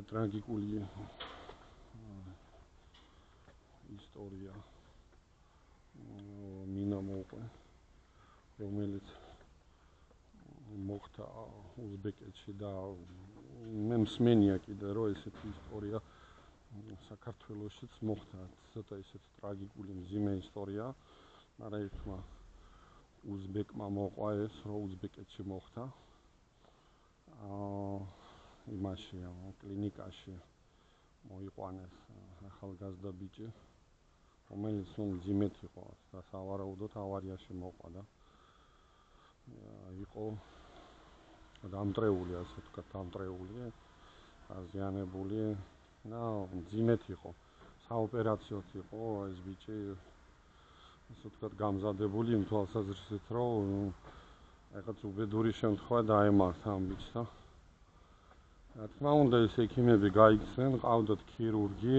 ტრაგიკული ისტორია მინა მოყვე, რომელიც მოხდა უზბეკეთში და მე მსმენია კიდე რომ ესეთი ისტორია საქართველოშიც მოხდა, ცოტა ისეთ ტრაგიკული მძიმე ისტორია, მაგრამ ერთმა უზბეკმა მოყვა ეს, რომ უზბეკეთში მოხდა. იმაში კლინიკაში მოიყვანეს ახალგაზრდა ბიჭი, რომელიც მძიმედ იყო და სავარაუდოდ ავარიაში მოყვა და იყო დამტრეული, ასე ვთქვათ, დამტრეული, დაზიანებული და მძიმედ იყო. საოპერაციოდ იყო ეს ბიჭი, ასე ვთქვათ, გამზადებული იმ თვალსაზრისით, რომ რაღაც უბედური შემთხვევა დაემართა ამ ბიჭს და რა თქმა უნდა ეს ექიმები გაიქცნენ, ყავდათ ქირურგი,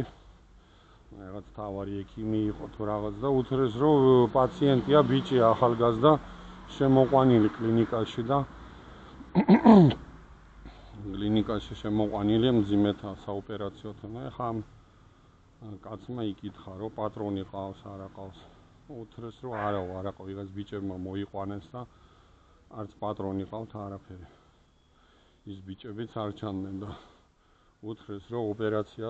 რაღაც თავარი ექიმი იყო თუ რაღაც და უთხრეს რომ პაციენტია ბიჭი ახალგაზრდა შემოყვანილი კლინიკაში და კლინიკაში შემოყვანილი მძიმედ საოპერაციოდ და ხა კაცმა იკითხა რომ პატრონი ყავს არა ყავს. უთხრეს რომ არა ყავს, ვიღაც ბიჭებმა მოიყვანეს და არც პატრონი ყავთ არაფერი. ის ბიჭებიც არ ჩანდნენ და უთხრეს რომ ოპერაცია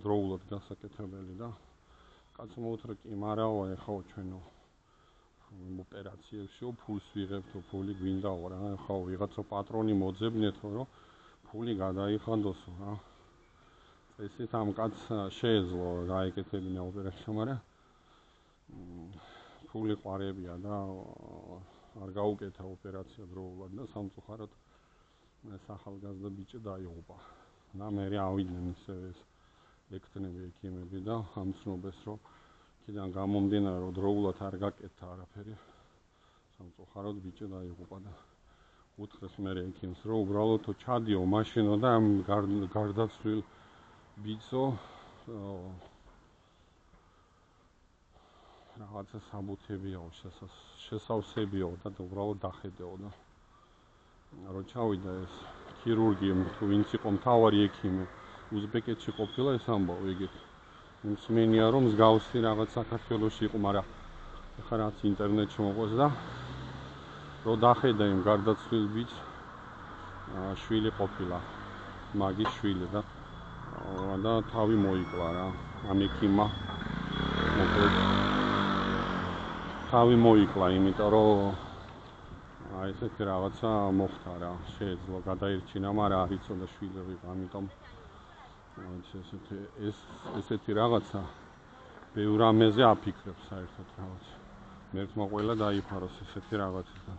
დროულად გასაკეთებელი და კაცმა უთხრა კი მარაო ეხლა ჩვენო ოპერაციებში ფულს ვიღებთ, ფული გვინდაო რა, ეხლა ვიღაცა პატრონი მოძებნეთო რომ ფული გადაიხანდოსო რა. ესეთ ამ კაცს შეეძლო გაეკეთებინა ოპერაცია, მაგრამ ფული ყარებია და არ გაუკეთა ოპერაცია დროულად და სამწუხაროდ ეს ახალგაზრდა ბიჭი დაიღუპა. და მე ავიდნენ ისევ ეს ლექტნები ექიმები და ამცნობეს რომ კიდან გამომდინარე რომ დროულად არ გაკეთდა არაფერი. სამწუხაროდ ბიჭი დაიღუპა და უთხრეს მე ექიმს რომ უბრალოდ ჩადიო მაშინო და ამ გარდაცვლილ ბიჭო რაღაცა საბუთებიაო, შესავსებიაო და უბრალოდ დახედეო და რომ ჩავიდა ეს ქირურგი თუ ვინც იყო მთავარი ექიმი უზბეკეთში ყოფილა ეს ამბავ იგივე. მსმენია რომ მსგავსი რაღაც საქართველოში იყო, მაგრამ ეხლა რაც ინტერნეტში მოყვეს და რომ დახედა იმ გარდაცვლილ ბიჭს შვილი ყოფილა, მაგის შვილი და თავი მოიკლა რა ამ ექიმმა. თავი მოიკლა, იმიტომ რომ ესეთი რაღაცა მოხდა რა, შეეძლო გადაირჩინა, მაგრამ არ იცოდა შვილი ვიღა, ამიტომ ესეთი რაღაცა ბევრ ამეზე აფიქრებს საერთოდ რაღაც. მერტმა ყველა დაიფაროს ესეთი რაღაცა.